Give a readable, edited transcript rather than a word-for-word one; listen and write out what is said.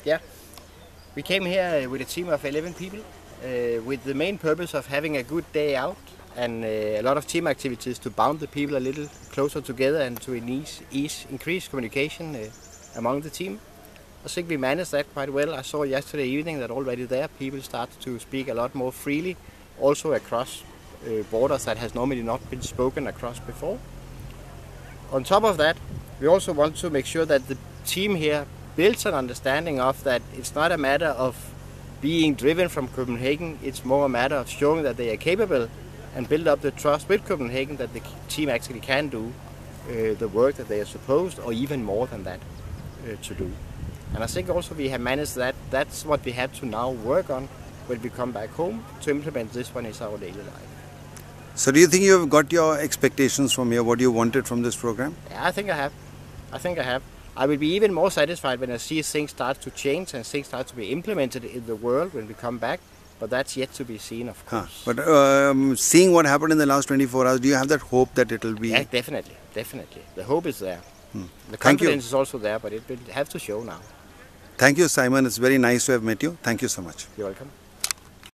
Yeah. We came here with a team of 11 people with the main purpose of having a good day out and a lot of team activities to bound the people a little closer together and to increase communication among the team. I think we managed that quite well. I saw yesterday evening that already there people start to speak a lot more freely, also across borders that has normally not been spoken across before. On top of that, we also want to make sure that the team here builds an understanding of that it's not a matter of being driven from Copenhagen, it's more a matter of showing that they are capable and build up the trust with Copenhagen that the team actually can do the work that they are supposed, or even more than that, to do. And I think also we have managed that. That's what we have to now work on when we come back home to implement this one in our daily life. So do you think you have got your expectations from here, what you wanted from this program? Yeah, I think I have. I will be even more satisfied when I see things start to change and things start to be implemented in the world when we come back. But that's yet to be seen, of course. But seeing what happened in the last 24 hours, do you have that hope that it will be? Yeah, definitely. The hope is there. The confidence is also there, but it will have to show now. Thank you, Simon. It's very nice to have met you. Thank you so much. You're welcome.